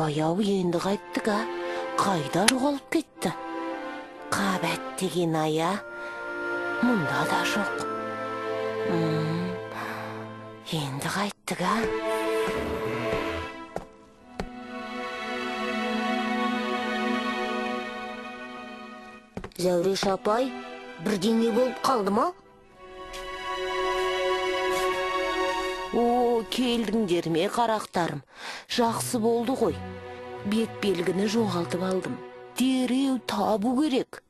баяу енді қайттық, қайда жоғалып кетті? Қабәт деген ая, мұнда да жоқ. Енді қайттық, Зәуреш апай, бірдеңе болып қалды ма? О, келдіңдер ме, қарақтарым. Жақсы болды ғой. Бет белгіні жоғалтып алдым. Дереу табу керек.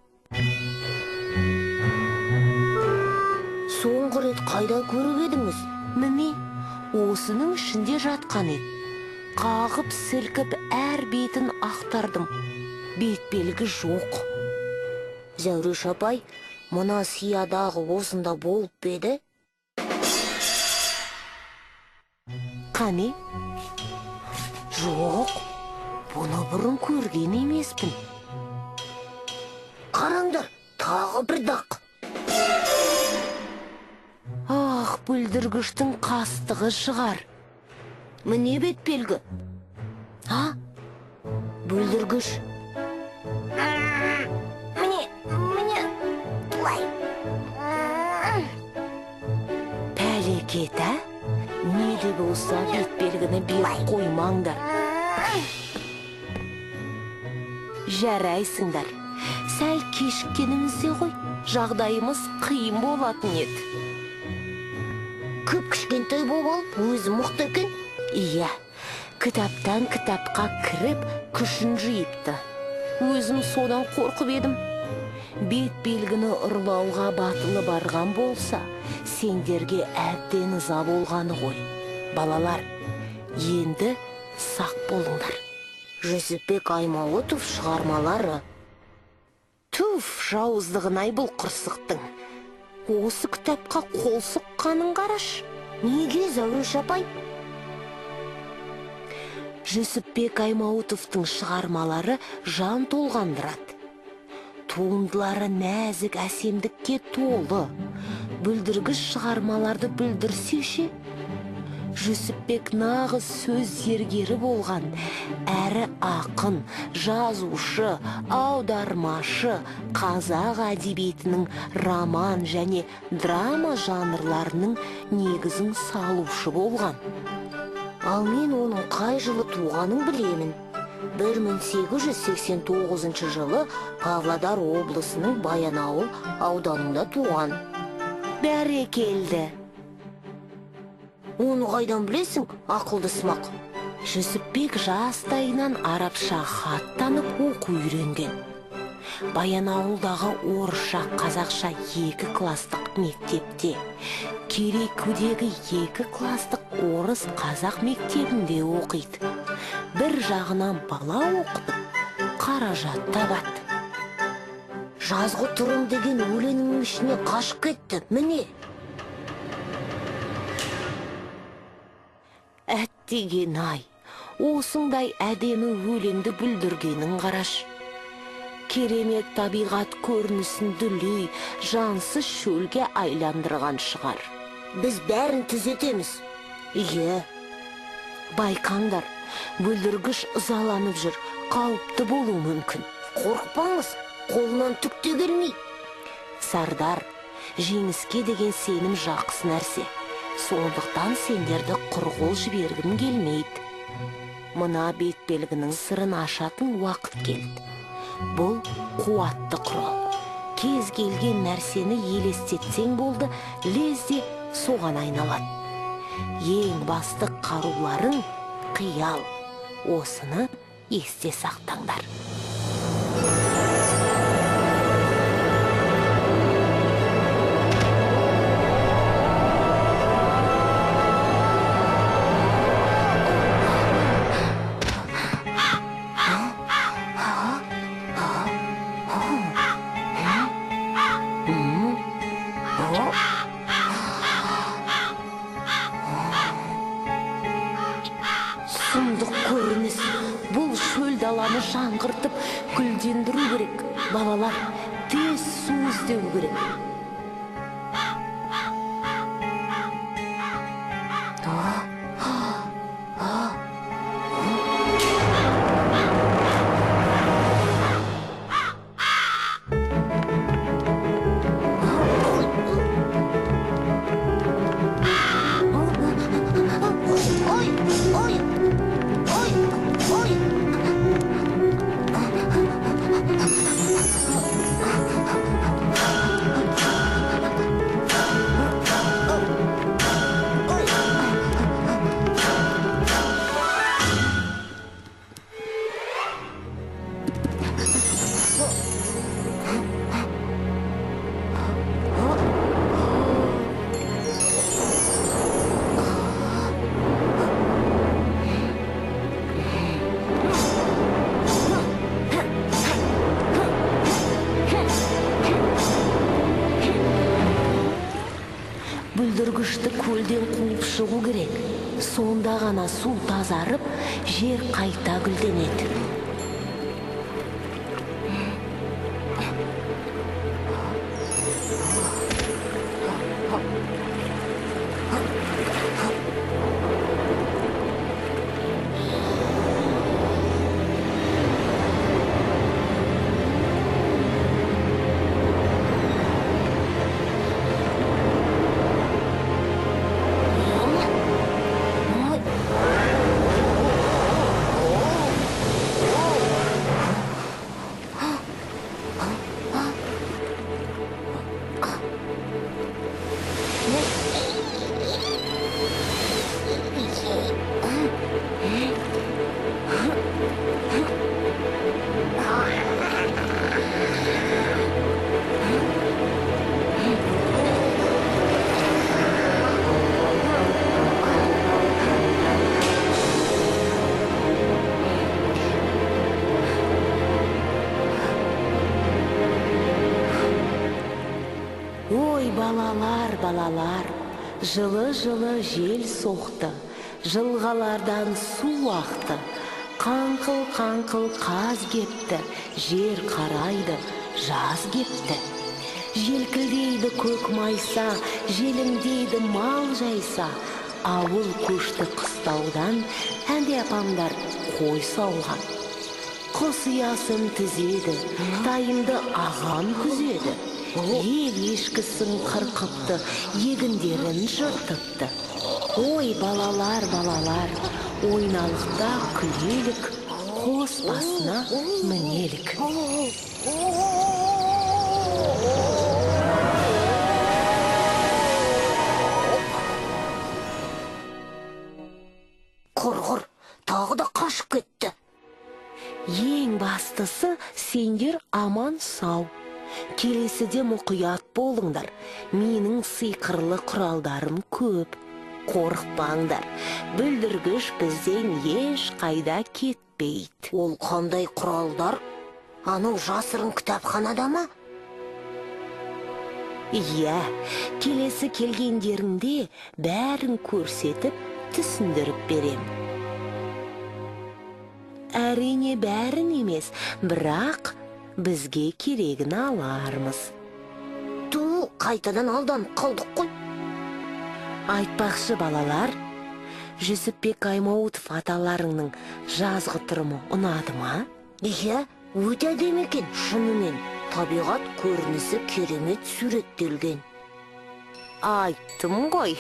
Соңғы рет қайда көріп едіңіз? Міне, осының ішінде жатқан еді. Қағып сілкіп әр бетін ақтардым. Бет белгі жоқ. Зәуреш апай, мұна сиядағы осында болып беді? Қане? Жоқ, бұны бұрын көрген емеспін. Қараңдар, тағы бір дақ. Ах, бүлдіргіштің қастығы шығар. Міне бет белгі. Бүлдіргіш. Міне, бұлай. Пәлекет, не де болса бет белгіні беріп қоймаңдар. Жарайсыңдар. Сәл кешіккенімізде ғой, жағдайымыз қиын болатын еді. Көп кішкентай болып алып, өзі мықты екен. Иә, кітаптан кітапқа кіріп, күшін жиыпты. Өзім содан қорқып едім. Бет белгіні ұрлауға батылы барған болса, сендерге әбден ыза болғаны ғой. Балалар, енді сақ болыңдар. Жүсіпбек Аймауытов шығармалары. Түф, жауыздығын-ай бұл қырсықтың. Осы кітапқа қол сұққанын қараш. Неге, Зәуреш апай? Жүсіпбек Аймауытовтың шығармалары жан толғандырады. Туындылары нәзік әсемдікке толы. Бүлдіргіш шығармаларды бүлдірсеше, Жүсіпбек нағыз сөз зергері болған, әрі ақын, жазушы, аудармашы, қазақ әдебиетінің роман және драма жанрларының негізін салушы болған. Ал мен оның қай жылы туғанын білемін. 1889 жылы Павлодар облысының Баянауыл ауданында туған. Бәрекелді. Оны қайдан білесің, ақылды сымақ? Жүсіпбек жастайынан арабша хат танып оқу үйренген. Баянауылдағы орысша, қазақша 2 кластық мектепте, Керекудегі 2 кластық орыс қазақ мектебінде оқиды. Бір жағынан бала оқытып, қаражат табады. Жазғы тұрым деген өлеңнің ішіне қашып кетті, міне. Әттеген-ай, осындай әдемі өлеңді бүлдіргенін қараш. Керемет табиғат көрінісін дүлей, жансыз шөлге айландырған шығар. Біз бәрін түзетеміз. Иә. Байқаңдар, бүлдіргіш ызаланып жүр, қауіпті болуы мүмкін. Қорықпаңыз, қолынан түк те келмей. Сардар, жеңіске деген сенім жақсы нәрсе. Сондықтан сендерді құрғыл жібергім келмейді. Мына бет белгінің сырын ашатын уақыт келді. Бұл қуатты құрал. Кез келген нәрсені елестетсең болды, лезде соған айналады. Ең басты қаруларың қиял. Осыны есте сақтаңдар. Сұмдық көрініс. Бұл шөл даланы жаңғыртып, гүлдендіру керек. Балалар, тез су іздеу керек. көлден қуып шығу керек. Сонда ғана су тазарып, жер қайта гүлденеді. Ой, балалар, жылы-жылы жел соқты, жылғалардан су ақты, қаңқыл-қаңқыл қаз кепті, жер қарайды, жаз кепті. Желкілдейді көк майса, желімдейді мал жайса, ауыл көшті қыстаудан, әнде апамдар қой сауған. Құс ұясын тізеді, тайымды ағам күзеді. Ел ешкісін қырқыпты, егіндерін жыртыпты. Ой, балалар, ойналықта күлелік, қос басына мінелік. Құрғыр, тағы да қашып кетті. Ең бастысы сендер аман сау. Келесіде мұқият болыңдар. Менің сиқырлы құралдарым көп. Қорықпаңдар. Бүлдіргіш бізден еш қайда кетпейді. Ол қандай құралдар? Анау жасырын кітапханада ма? Иә, келесі келгендерінде бәрін көрсетіп, түсіндіріп берем. Әрине бәрін емес, бірақ бізге керегін алармыз. Қайтадан алданып қалдық қой. Айтпақшы балалар, Жүсіпбек Аймауытов аталарыңның жазғы тұрымы ұнады ма? Иә, өте әдемі екен. Шынымен, табиғат көрінісі керемет суреттелген. Айттым ғой.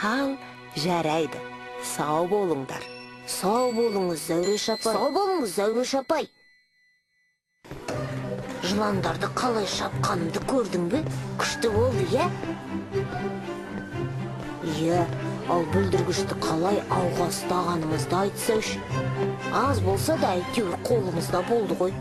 Ал, жарайды. Сау болыңдар. Сау болыңыз, Зәуреш апай. Сау болыңыз, Зәуреш апай. Жыландарды қалай шапқанымды көрдің бе? Күшті болды, иә? Иә, ал бүлдіргішті қалай ауға ұстағанымызды айтсайшы. Аз болса да әйтеуір қолымызда болды ғой.